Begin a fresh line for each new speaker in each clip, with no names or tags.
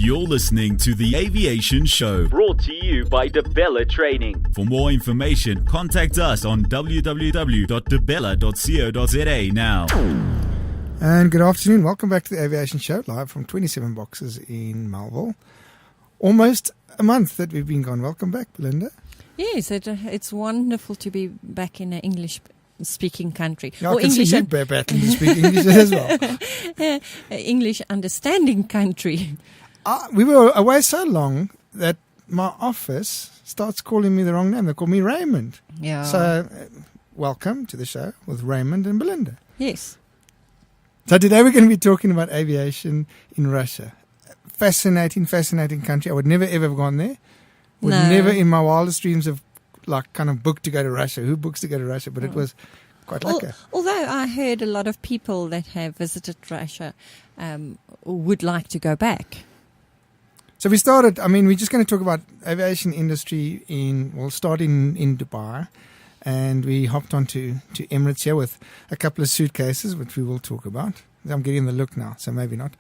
You're listening to the Aviation Show,
brought to you by Debella Training.
For more information, contact us on www.debella.co.za now.
And good afternoon. Welcome back to the Aviation Show, live from 27 Boxes in Melville. Almost a month that we've been gone. Welcome back, Belinda.
Yes, it's wonderful to be back in an English-speaking country.
Yeah, or I can English see you battling to speak English as well.
English-understanding country.
We were away so long that my office starts calling me the wrong name. They call me Raymond.
Yeah.
So, welcome to the show with Raymond and Belinda.
Yes.
So today we're going to be talking about aviation in Russia. Fascinating country. I would never ever have gone there. Would never in my wildest dreams have kind of booked to go to Russia. Who books to go to Russia? But it was quite like
although I heard a lot of people that have visited Russia would like to go back.
So we started, we're just going to talk about aviation industry we'll start in Dubai. And we hopped on to Emirates here with a couple of suitcases, which we will talk about. I'm getting the look now, so maybe not.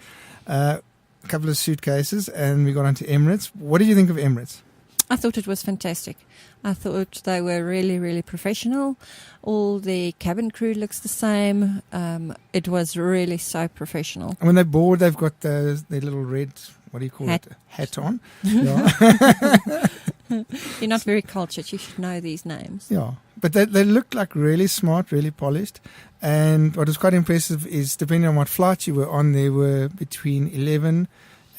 A couple of suitcases, and we got onto Emirates. What did you think of Emirates?
I thought it was fantastic. I thought they were really, really professional. All the cabin crew looks the same. It was really so professional. And
when they board, they've got their little red, what do you call it? Hat on. Yeah.
You're not very cultured. You should know these names.
Yeah. But they look like really smart, really polished. And what was quite impressive is, depending on what flight you were on, there were between 11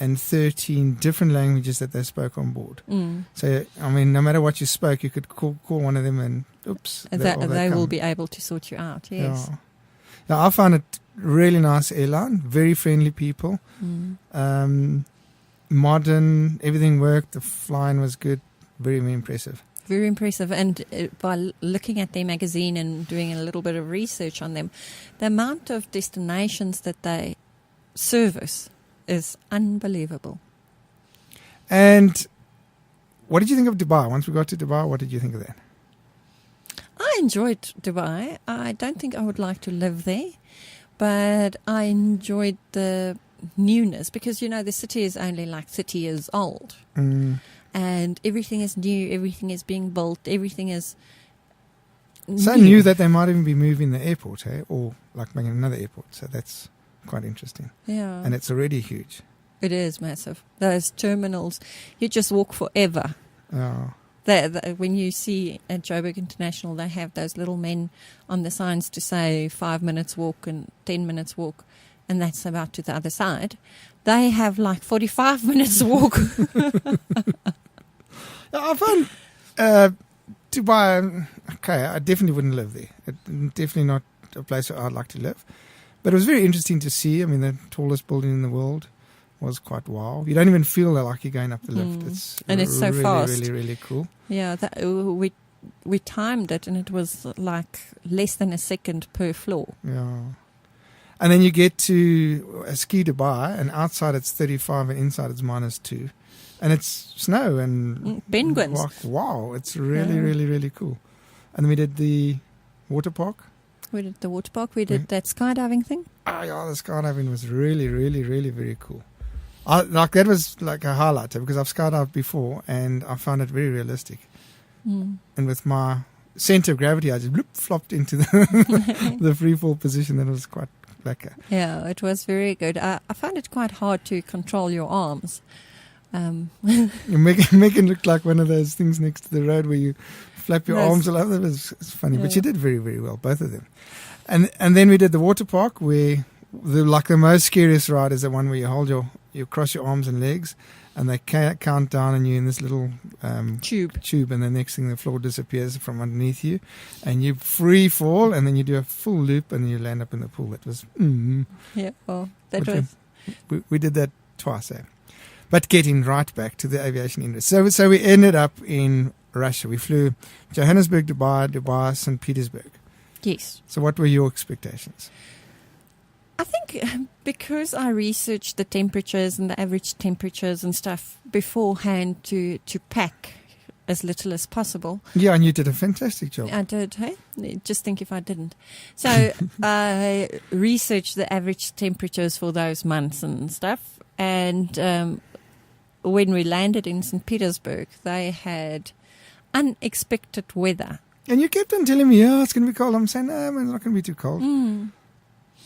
and 13 different languages that they spoke on board. Mm. So, no matter what you spoke, you could call one of them and, oops.
They will be able to sort you out, yes.
Yeah. Now, I found it really nice airline, very friendly people. Mm. Modern, everything worked, the flying was good, very, very impressive.
Very impressive. And by looking at their magazine and doing a little bit of research on them, the amount of destinations that they service is unbelievable.
And what did you think of Dubai? Once we got to Dubai, what did you think of that?
I enjoyed Dubai. I don't think I would like to live there, but I enjoyed the newness because, the city is only like 30 years old. Mm. And everything is new, everything is being built, everything is
so new that they might even be moving the airport, or like making another airport. So that's quite interesting.
Yeah.
And it's already huge.
It is massive. Those terminals, you just walk forever.
Oh.
When you see at Joburg International, they have those little men on the signs to say 5 minutes walk and 10 minutes walk, and that's about to the other side. They have like 45 minutes walk.
I found Dubai, I definitely wouldn't live there. Definitely not a place where I'd like to live. But it was very interesting to see. The tallest building in the world was quite wow. You don't even feel like you're going up the lift.
It's so
really,
fast.
Really, really cool.
Yeah, we timed it and it was like less than a second per floor.
Yeah. And then you get to Ski Dubai, and outside it's 35 and inside it's -2. And it's snow and
penguins.
Wow, it's really, really, really cool. And then we did the water park.
We did the water park. We did that skydiving thing.
Oh, yeah, the skydiving was really, really, really very cool. That was like a highlight because I've skydived before and I found it very realistic. Mm. And with my center of gravity, I just flopped into the free fall position. That was quite lekker.
Yeah, it was very good. I found it quite hard to control your arms.
You make it look like one of those things next to the road where you flap your arms all over. It's funny, but you did very, very well, both of them. And then we did the water park where the most scariest ride is the one where you cross your arms and legs and they count down on you in this little tube, and the next thing the floor disappears from underneath you and you free fall and then you do a full loop and then you land up in the pool. That was
yeah, well,
we did that twice. But getting right back to the aviation industry. So we ended up in Russia. We flew Johannesburg, Dubai, St. Petersburg.
Yes.
So what were your expectations?
I think because I researched the temperatures and the average temperatures and stuff beforehand to pack as little as possible.
Yeah, and you did a fantastic job.
I did, hey? Just think if I didn't. So I researched the average temperatures for those months and stuff. And when we landed in St. Petersburg, they had unexpected weather.
And you kept on telling me, it's going to be cold. I'm saying, no, man, it's not going to be too cold.
Mm.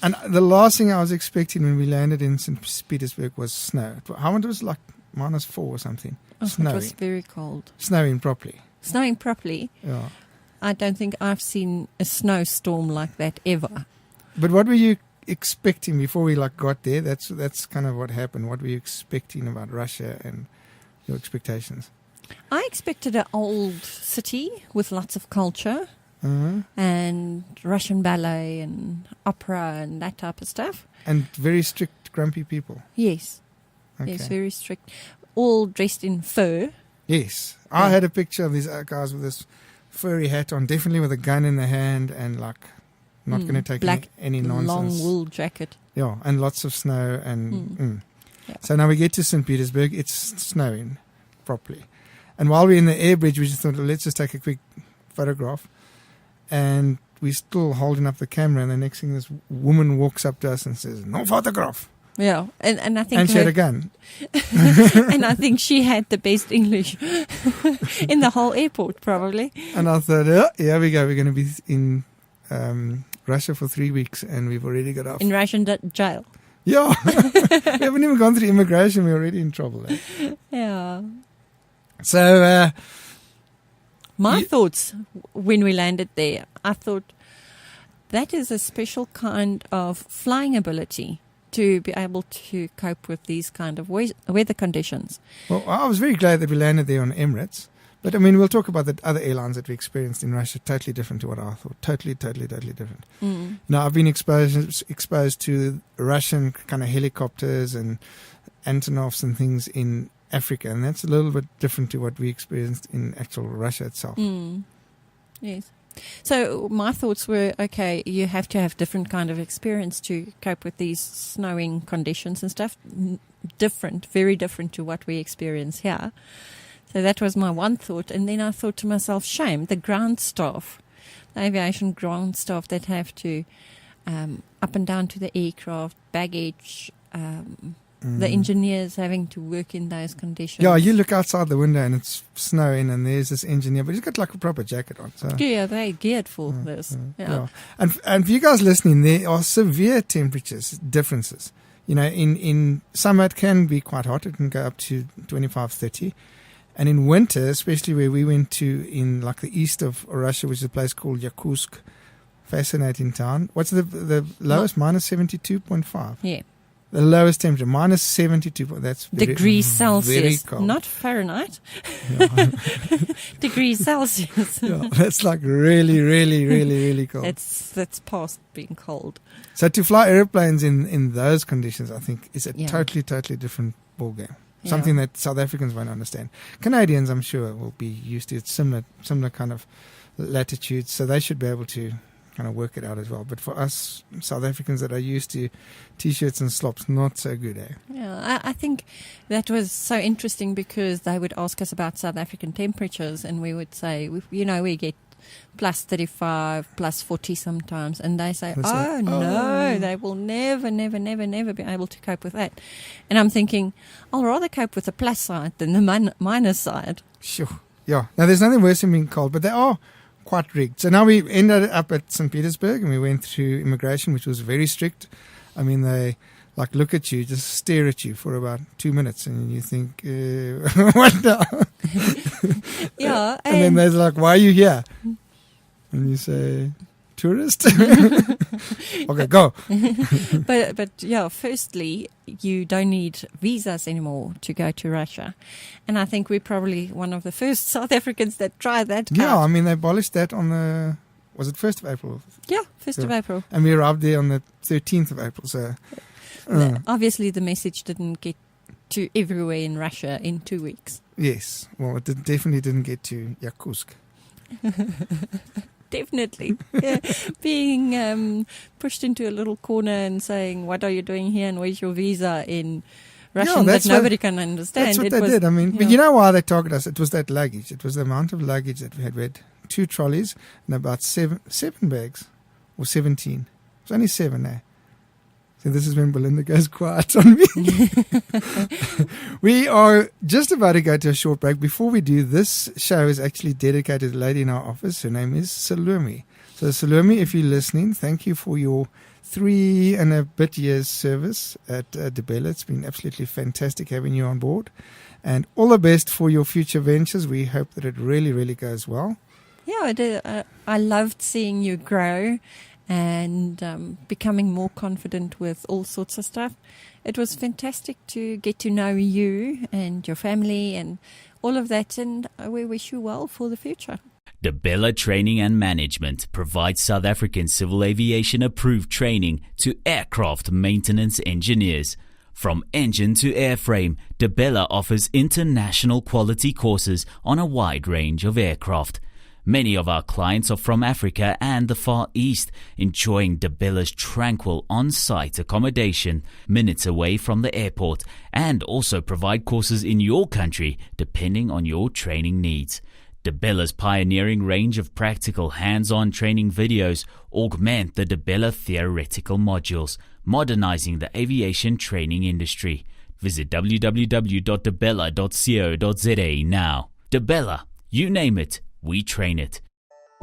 And the last thing I was expecting when we landed in St. Petersburg was snow. How much was it, like -4 or something?
Oh,
Snowing.
it was very cold.
Snowing properly.
Snowing properly.
Yeah.
I don't think I've seen a snowstorm like that ever.
But what were you expecting before we got there? That's kind of what happened. What were you expecting about Russia and your expectations?
I expected an old city with lots of culture and Russian ballet and opera and that type of stuff.
And very strict, grumpy people.
Yes.
Okay.
Yes, very strict. All dressed in fur.
Yes. I had a picture of these guys with this furry hat on, definitely with a gun in the hand and not going to take
black,
any nonsense.
long wool jacket.
Yeah, and lots of snow. And
Yeah.
So now we get to St. Petersburg. It's snowing properly. And while we're in the air bridge, we just thought, let's just take a quick photograph. And we're still holding up the camera. And the next thing, this woman walks up to us and says, "No photograph."
Yeah, and I think
And she had a gun.
and I think she had the best English in the whole airport, probably.
And I thought, here we go. We're going to be in Russia for 3 weeks, and we've already got off.
In Russian jail.
Yeah. We haven't even gone through immigration. We're already in trouble.
Yeah.
So,
My thoughts when we landed there, I thought that is a special kind of flying ability to be able to cope with these kind of weather conditions.
well, I was very glad that we landed there on Emirates. But, I mean, we'll talk about the other airlines that we experienced in Russia, totally different to what I thought. Totally different. Now, I've been exposed to Russian kind of helicopters and Antonovs and things in Africa, and that's a little bit different to what we experienced in actual Russia itself.
Yes. So my thoughts were, okay, you have to have different kind of experience to cope with these snowing conditions and stuff. Different, very different to what we experience here. So that was my one thought. And then I thought to myself, shame, the ground staff, the aviation ground staff that have to up and down to the aircraft, baggage, the engineers having to work in those conditions.
Yeah, you look outside the window and it's snowing and there's this engineer, but he's got like a proper jacket on. So.
Yeah, they're geared for this. Yeah.
And for you guys listening, there are severe temperatures differences. You know, in summer it can be quite hot. It can go up to 25, 30. And in winter, especially where we went to in like the east of Russia, which is a place called Yakutsk, fascinating town. What's the lowest? Minus 72.5.
Yeah.
The lowest temperature, minus 72. That's
degrees Celsius,
very cold.
not Fahrenheit.
Yeah.
Degrees Celsius.
Yeah, that's like really cold.
That's past being cold.
So to fly airplanes in those conditions, I think, is a
Yeah.
totally different ballgame.
Yeah.
Something that South Africans won't understand. Canadians, I'm sure, will be used to it. Similar kind of latitudes, so they should be able to kind of work it out as well. But for us South Africans that are used to T-shirts and slops, not so good, eh?
Yeah, I think that was so interesting because they would ask us about South African temperatures and we would say, we get plus 35, plus 40 sometimes. And they say, no, they will never be able to cope with that. And I'm thinking, I'll rather cope with the plus side than the minus side.
Sure. Yeah. Now, there's nothing worse than being cold, but they are quite rigged. So now we ended up at St. Petersburg and we went through immigration, which was very strict. I mean, they look at you, just stare at you for about 2 minutes and you think, what now?
Yeah.
And then they're like, why are you here? And you say, tourist? Okay, go.
But yeah, firstly, you don't need visas anymore to go to Russia. And I think we're probably one of the first South Africans that tried that.
Yeah,
out.
I mean, they abolished that on was it 1st of April?
Yeah, 1st of April.
And we arrived there on the 13th of April, so...
Obviously, the message didn't get to everywhere in Russia in 2 weeks.
Yes, well, it definitely didn't get to Yakutsk.
Definitely. Yeah. Being pushed into a little corner and saying, what are you doing here and where's your visa in Russian that nobody can understand.
That's what they did. I mean, but you know why they targeted us? It was that luggage. It was the amount of luggage that we had. We had 2 trolleys and about seven bags, or 17. It was only 7 there. So this is when Belinda goes quiet on me. We are just about to go to a short break. Before we do, this show is actually dedicated to a lady in our office. Her name is Salome. So Salome, if you're listening, thank you for your 3 and a bit years service at DeBella. It's been absolutely fantastic having you on board. And all the best for your future ventures. We hope that it really, really goes well.
Yeah, I loved seeing you grow and becoming more confident with all sorts of stuff. It was fantastic to get to know you and your family and all of that, and we wish you well for the future.
DeBella Training and Management provides South African civil aviation approved training to aircraft maintenance engineers. From engine to airframe, DeBella offers international quality courses on a wide range of aircraft. Many of our clients are from Africa and the Far East, enjoying DeBella's tranquil on-site accommodation minutes away from the airport, and also provide courses in your country depending on your training needs. DeBella's pioneering range of practical hands-on training videos augment the DeBella theoretical modules, modernizing the aviation training industry. Visit www.debella.co.za now. DeBella, you name it, we train it.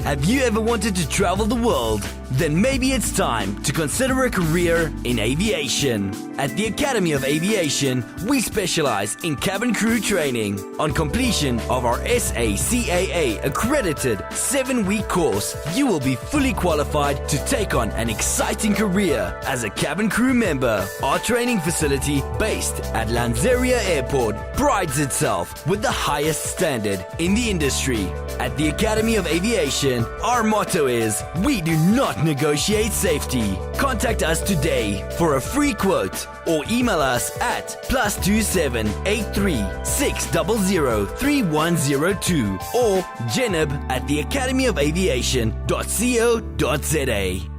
Have you ever wanted to travel the world? Then maybe it's time to consider a career in aviation. At the Academy of Aviation, we specialize in cabin crew training. On completion of our SACAA accredited 7-week course, you will be fully qualified to take on an exciting career as a cabin crew member. Our training facility, based at Lanseria Airport, prides itself with the highest standard in the industry. At the Academy of Aviation, our motto is, we do not negotiate safety. Contact us today for a free quote or email us at +27 83 600 3102 or jenib@theacademyofaviation.co.za.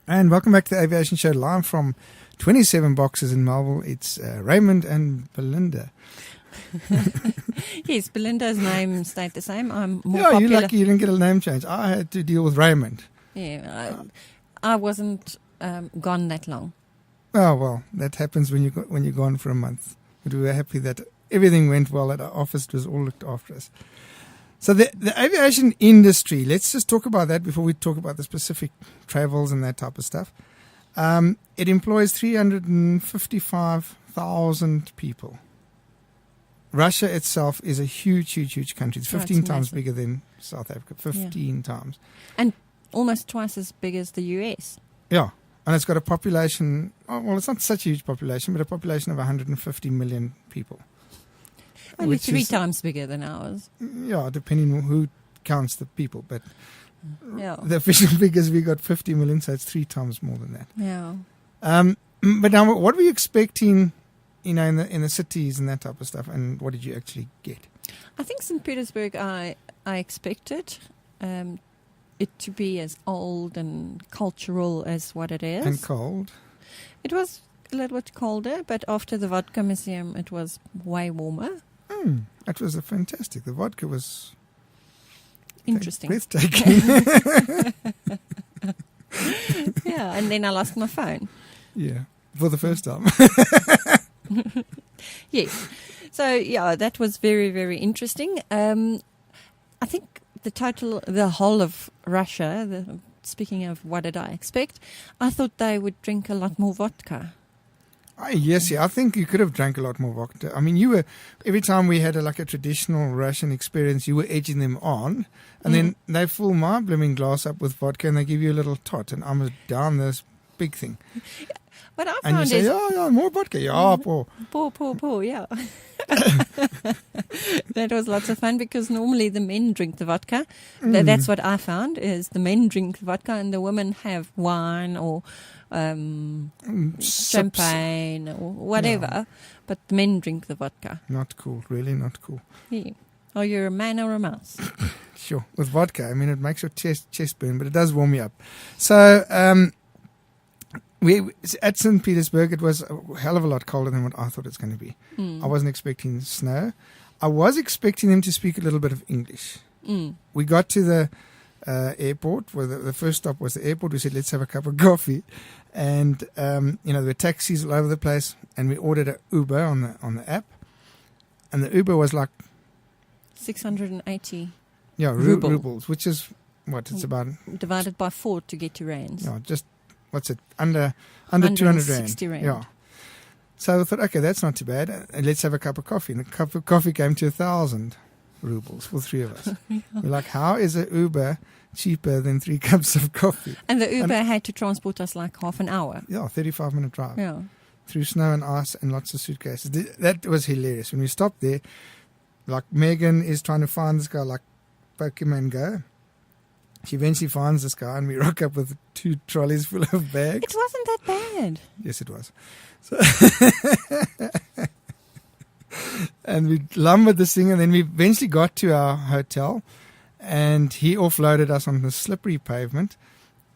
And welcome back to the Aviation Show, live from 27 Boxes in Melville. It's Raymond and Belinda.
Yes, Belinda's name stayed the same. I'm more
Yeah,
popular.
you're lucky you didn't get a name change. I had to deal with Raymond.
Yeah, I wasn't gone that long.
Oh, well, that happens when you're gone for a month. But we were happy that everything went well at our office. It was all looked after us. So the aviation industry, let's just talk about that before we talk about the specific travels and that type of stuff. It employs 355,000 people. Russia itself is a huge, huge, huge country. It's 15
it's
times
massive.
bigger than South Africa. 15 times.
And almost twice as big as the US.
Yeah. And it's got a population, well, it's not such a huge population, but a population of 150 million people.
Only
Which
3
is-
times bigger than ours.
Yeah, depending on who counts the people. But
Yeah.
the official figures, we got 50 million, so it's 3 times more than that.
Yeah.
But now, what were you expecting, in the cities and that type of stuff, and what did you actually get?
I think St. Petersburg, I expected it to be as old and cultural as what it is.
And cold.
It was a little bit colder, but after the vodka museum, it was way warmer.
That was fantastic. The vodka was
Interesting.
breathtaking.
Yeah, and then I lost my phone.
Yeah, for the first time.
Yes. So, yeah, that was very, very interesting. I think the whole of Russia, speaking of what did I expect, I thought they would drink a lot more vodka.
Yes, I think you could have drank a lot more vodka. I mean, every time we had a traditional Russian experience, you were edging them on, and then they fill my blooming glass up with vodka and they give you a little tot, and I'm down this big thing.
What I
And you
found
say,
is...
yeah, more vodka. Yeah, poor.
Poor, yeah. That was lots of fun because normally the men drink the vodka. That's what I found is the men drink vodka and the women have wine or champagne or whatever.
Yeah.
But the men drink the vodka.
Not cool, really not cool.
Yeah. Are you a man or a mouse?
Sure, with vodka, I mean, it makes your chest burn, but it does warm you up. So, we at St. Petersburg, it was a hell of a lot colder than what I thought it was going to be. I wasn't expecting snow. I was expecting them to speak a little bit of English. We got to the airport, where the first stop was the airport. We said, let's have a cup of coffee. And, there were taxis all over the place. And we ordered an Uber on the app. And the Uber was like
680
ruble. Rubles, which is what it's about.
divided by 4 to get to rands.
Yeah, just what's it under 200 rand.
160 rand.
Yeah. So I thought, okay, that's not too bad. Let's have a cup of coffee. And the cup of coffee came to 1,000 rubles for 3 of us. We're like, how is an Uber cheaper than 3 cups of coffee?
And the Uber had to transport us like half an hour.
Yeah, 35-minute drive.
Yeah.
Through snow and ice and lots of suitcases. That was hilarious. When we stopped there, like Megan is trying to find this guy like Pokemon Go. She eventually finds this guy and we rock up with 2 trolleys full of bags.
It wasn't that bad.
Yes, it was. So and we lumbered this thing, and then we eventually got to our hotel, and he offloaded us on the slippery pavement,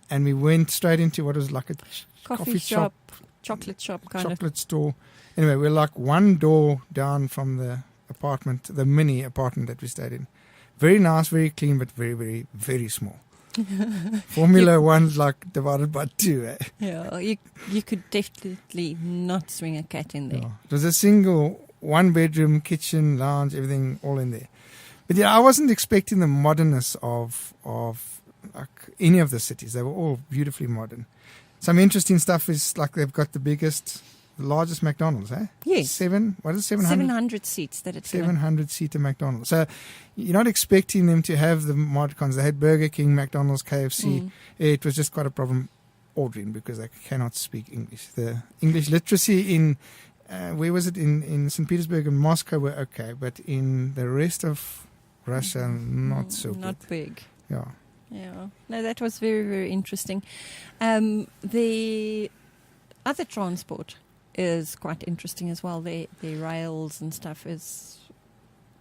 and we went straight into what was like a coffee shop,
chocolate shop kind of.
chocolate store. Anyway, we're like one door down from the apartment, the mini apartment that we stayed in. Very nice, very clean, but very, very, very small. Formula One's like divided by 2. Eh?
Yeah, you could definitely not swing a cat in there.
Yeah. It was a single 1-bedroom, kitchen, lounge, everything all in there. But yeah, I wasn't expecting the modernness of like any of the cities. They were all beautifully modern. Some interesting stuff is like they've got the largest McDonald's, eh?
Yes.
700?
700 seats that it's
700-seater McDonald's. So you're not expecting them to have the modcons. They had Burger King, McDonald's, KFC. It was just quite a problem ordering because they cannot speak English. The English literacy in, where was it? In St. Petersburg and Moscow were okay, but in the rest of Russia, not so good.
Not big.
Yeah.
Yeah. No, that was very, very interesting. The other transport is quite interesting as well. The rails and stuff is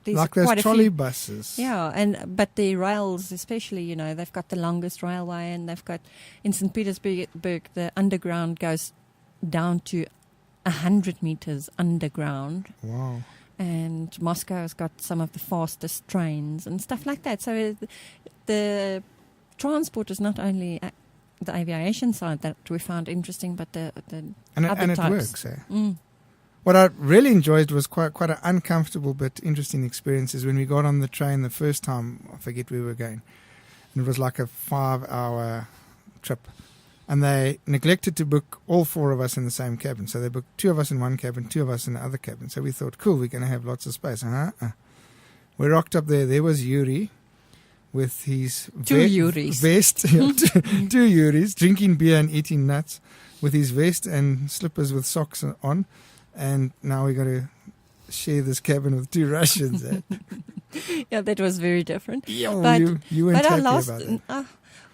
like those trolley buses.
Yeah, but the rails especially, they've got the longest railway, and they've got in St. Petersburg the underground goes down to 100 meters underground.
Wow.
And Moscow's got some of the fastest trains and stuff like that. So the transport is not only the aviation side that we found interesting, but the other
it
types.
Works. Eh? What I really enjoyed was quite an uncomfortable but interesting experience is when we got on the train the first time. I forget where we were going, and it was like a 5-hour trip, and they neglected to book all 4 of us in the same cabin. So they booked 2 of us in one cabin, 2 of us in the other cabin. So we thought, cool, we're going to have lots of space. We rocked up there. There was Yuri with his
Yuris.
vest, 2 Yuris, drinking beer and eating nuts with his vest and slippers with socks on. And now we got to share this cabin with 2 Russians. Eh?
Yeah, that was very different.
Yeah,
but
you weren't happy about that.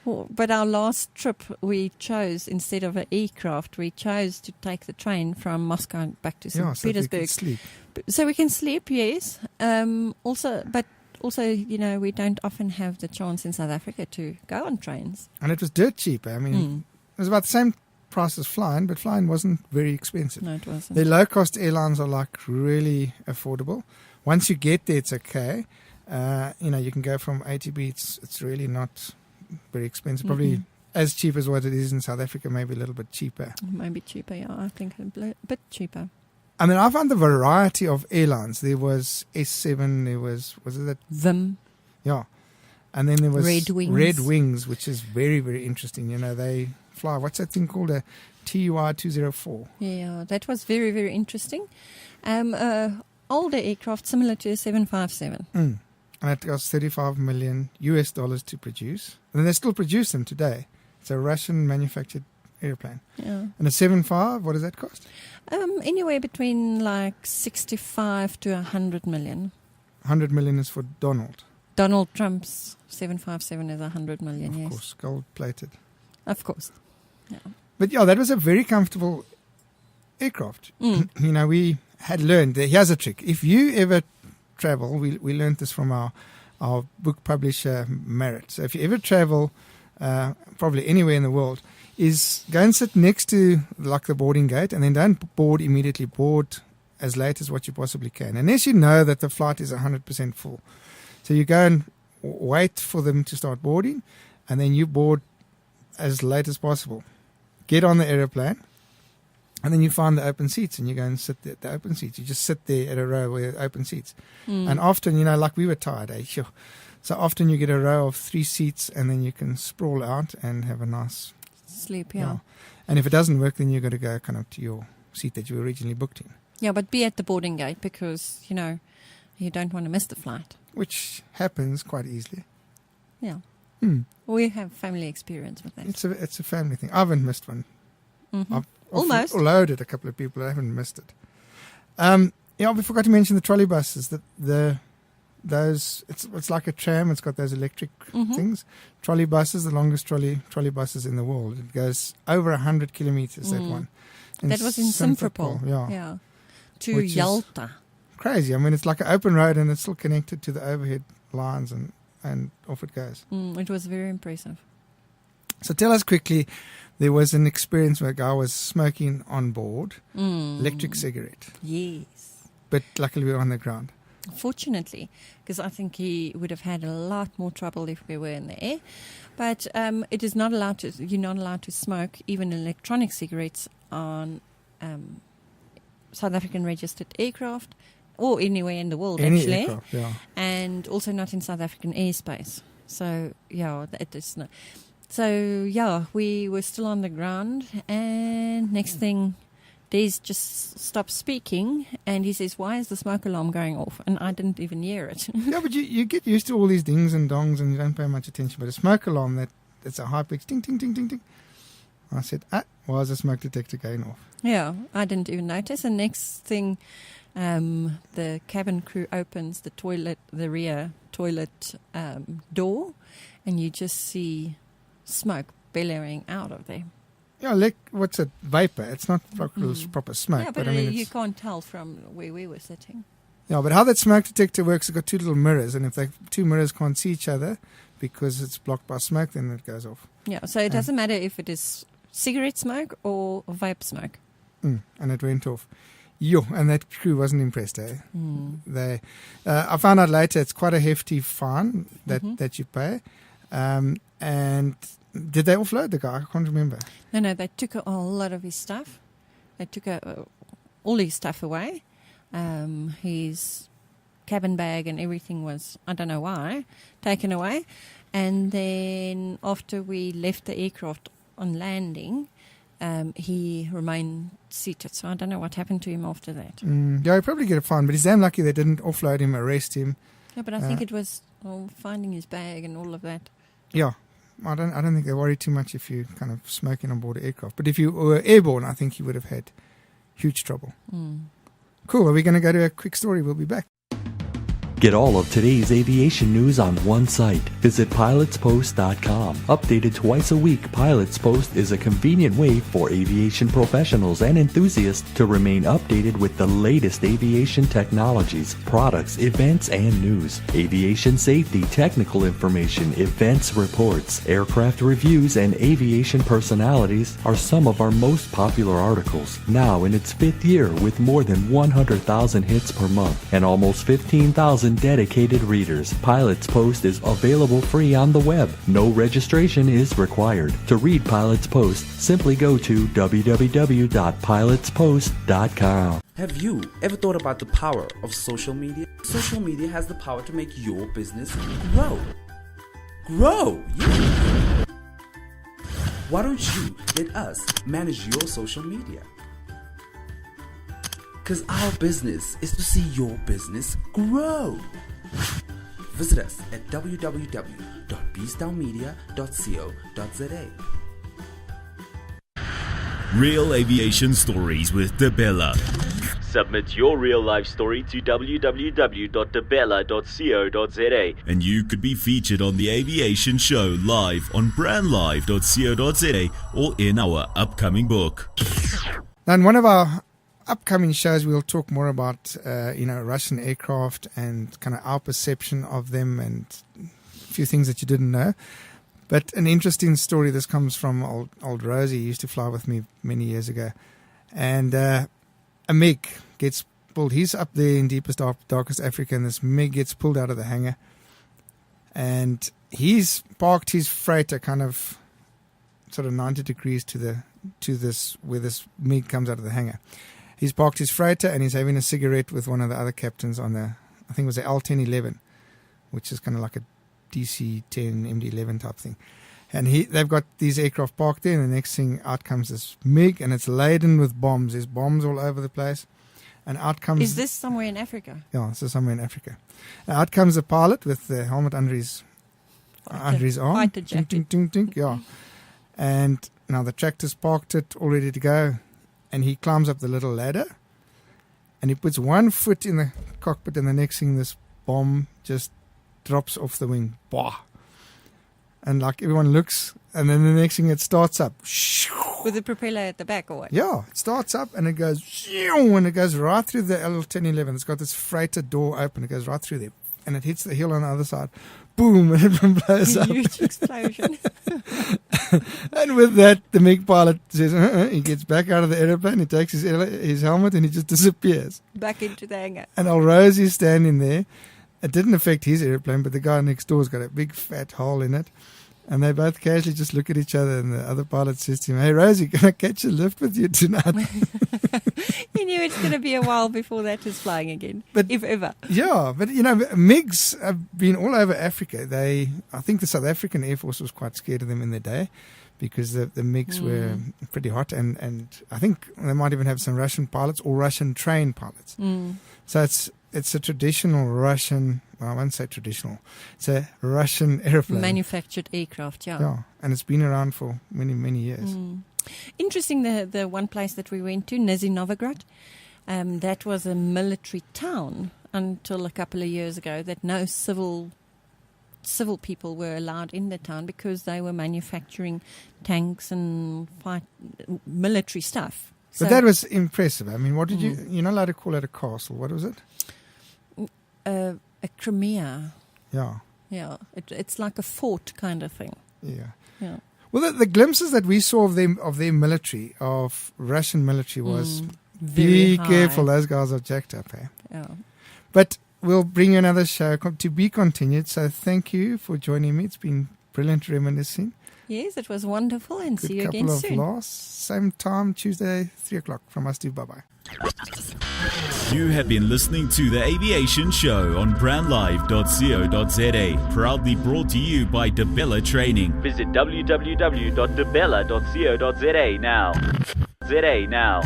But our last trip, we chose, instead of an aircraft, we chose to take the train from Moscow back to St. Petersburg. So we can sleep, yes. Also, we don't often have the chance in South Africa to go on trains.
And it was dirt cheap. I mean, it was about the same price as flying, but flying wasn't very expensive.
No, it wasn't.
The low-cost airlines are like really affordable. Once you get there, it's okay. You can go from A to B. It's really not very expensive. Probably as cheap as what it is in South Africa, maybe a little bit cheaper.
Maybe cheaper, yeah. I think a bit cheaper.
I mean, I found the variety of airlines. There was S7, there was it that?
Vim.
Yeah. And then there was
Red Wings.
Red Wings, which is very, very interesting. They fly, what's that thing called? A TUI-204.
Yeah, that was very, very interesting. Older aircraft similar to a 757.
And it cost $35 million to produce. And they still produce them today. It's a Russian manufactured airplane.
Yeah.
And a 75, what does that cost?
Anywhere between like 65 to 100 million.
100 million is for Donald.
Donald Trump's 757 is 100 million, yes.
Of course, gold-plated.
Of course. Yeah.
But yeah, that was a very comfortable aircraft. We had learned, here's a trick. If you ever travel, we learned this from our book publisher, Merit. So if you ever travel, probably anywhere in the world, is go and sit next to like the boarding gate, and then don't board immediately. Board as late as what you possibly can, unless you know that the flight is 100% full. So you go and wait for them to start boarding, and then you board as late as possible. Get on the aeroplane, And then you find the open seats and you go and sit there at the open seats. You just sit there at a row where open seats. And often, you know, like we were tired, sure. So often you get a row of 3 seats and then you can sprawl out and have a nice
sleep, yeah.
And if it doesn't work, then you've got to go kind of to your seat that you originally booked in.
Yeah, but be at the boarding gate because, you know, you don't want to miss the flight.
Which happens quite easily.
Yeah. We have family experience with that.
It's a family thing. I haven't missed one. I've
Almost.
loaded a couple of people. I haven't missed it. We forgot to mention the trolley buses. It's like a tram. It's got those electric things. Trolley buses, the longest trolley buses in the world. It goes over 100 kilometers. That one.
That was in Simferopol.
Yeah.
To
Which is
Yalta.
Crazy. I mean, it's like an open road and it's still connected to the overhead lines and off it goes.
It was very impressive.
So tell us quickly, there was an experience where a guy was smoking on board, electric cigarette.
Yes.
But luckily we were on the ground.
Fortunately, because I think he would have had a lot more trouble if we were in the air. But it is not allowed to. You're not allowed to smoke even electronic cigarettes on South African registered aircraft or anywhere in the world, actually.
Aircraft, yeah.
And also not in South African airspace. So it is not. So we were still on the ground, and next thing, Des just stops speaking, and he says, "Why is the smoke alarm going off?" And I didn't even hear it.
Yeah, but you get used to all these dings and dongs, and you don't pay much attention. But a smoke alarm, that's a high pitch, ding, ding, ding, ding, ding. I said, why is the smoke detector going off?
Yeah, I didn't even notice. And next thing, the cabin crew opens the rear toilet door, and you just see smoke billowing out of there.
Yeah, what's it? Vapor. It's not proper smoke.
Yeah, but
I mean,
you can't tell from where we were sitting.
Yeah, but how that smoke detector works, it's got 2 little mirrors, and if the 2 mirrors can't see each other because it's blocked by smoke, then it goes off.
Yeah, so it doesn't matter if it is cigarette smoke or vape smoke.
And it went off. And that crew wasn't impressed, eh? I found out later it's quite a hefty fine that you pay. And did they offload the guy? I can't remember.
No, they took a lot of his stuff. They took all his stuff away. His cabin bag and everything was, I don't know why, taken away. And then after we left the aircraft on landing, he remained seated. So I don't know what happened to him after that.
He'll probably get a fine, but he's damn lucky they didn't offload him, arrest him.
Yeah, but I think it was finding his bag and all of that.
Yeah. I don't think they worry too much if you're kind of smoking on board an aircraft. But if you were airborne, I think you would have had huge trouble. Cool. Are we going to go to a quick story? We'll be back.
Get all of today's aviation news on one site. Visit pilotspost.com. Updated twice a week, Pilots Post is a convenient way for aviation professionals and enthusiasts to remain updated with the latest aviation technologies, products, events, and news. Aviation safety, technical information, events reports, aircraft reviews, and aviation personalities are some of our most popular articles. Now in its 5th year with more than 100,000 hits per month and almost 15,000 dedicated readers. Pilots Post is available free on the web. No registration is required. To read Pilots Post, simply go to www.pilotspost.com.
Have you ever thought about the power of social media? Social media has the power to make your business grow. Yeah. Why don't you let us manage your social media? Because our business is to see your business grow. Visit us at www.beastownmedia.co.za.
Real aviation stories with Debella.
Submit your real life story to www.debella.co.za.
And you could be featured on the Aviation Show live on brandlive.co.za or in our upcoming book.
Now, in one of our upcoming shows, we'll talk more about Russian aircraft and kind of our perception of them and a few things that you didn't know. But an interesting story, this comes from old Rosie. He used to fly with me many years ago. And a MiG gets pulled. He's up there in deepest, darkest Africa, and this MiG gets pulled out of the hangar. And he's parked his freighter kind of sort of 90 degrees to the to this where this MiG comes out of the hangar. He's parked his freighter and he's having a cigarette with one of the other captains on the, I think it was the L1011, which is kind of like a DC-10, MD-11 type thing. And they've got these aircraft parked there, and the next thing, out comes this MiG, and it's laden with bombs. There's bombs all over the place. And out comes...
Is this somewhere in Africa?
Yeah, this is somewhere in Africa. And out comes the pilot with the helmet under his arm.
Fighter jacket.
Ding, ding, ding, ding, yeah. And now the tractor's parked it, all ready to go. And he climbs up the little ladder, and he puts one foot in the cockpit, and the next thing, this bomb just drops off the wing. Bah! And like everyone looks, and then the next thing it starts up.
With the propeller at the back or what?
Yeah, it starts up and it goes, and it goes right through the L1011. It's got this freighter door open. It goes right through there. And it hits the hill on the other side. Boom, and it blows up.
Huge explosion.
And with that, the MiG pilot says, he gets back out of the aeroplane, he takes his helmet, and he just disappears.
Back into the hangar.
And old Rosie's standing there. It didn't affect his airplane, but the guy next door's got a big fat hole in it. And they both casually just look at each other, and the other pilot says to him, "Hey, Rosie, can I catch a lift with you tonight?"
He knew it's going to be a while before that is flying again,
But-
if ever.
Yeah, but you know, MiGs have been all over Africa. I think the South African Air Force was quite scared of them in their day because the MiGs were pretty hot, and I think they might even have some Russian pilots or Russian trained pilots. So it's a traditional Russian, well, I won't say traditional, it's a Russian airplane.
Manufactured aircraft, yeah.
Yeah, and it's been around for many, many years.
Interesting, the one place that we went to, Nizhny Novgorod, that was a military town until a couple of years ago, that no civil people were allowed in the town because they were manufacturing tanks and military stuff.
But that was impressive. I mean, what did you're not allowed to call it a castle. What was it?
A Crimea.
Yeah.
Yeah, it's like a fort kind of thing.
Yeah. Well, the glimpses that we saw of their military, of Russian military, was
Very
be
high.
careful. Those guys are jacked up, eh?
Yeah.
But we'll bring you another show to be continued. So thank you for joining me. It's been brilliant reminiscing.
Yes, it was wonderful, and
Good
see you
couple
again
of
soon.
laughs. Same time, Tuesday, 3:00 from us. Bye-bye.
You have been listening to The Aviation Show on brandlive.co.za, proudly brought to you by Debella Training.
Visit www.debella.co.za now. ZA now.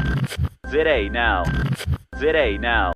ZA now. ZA now.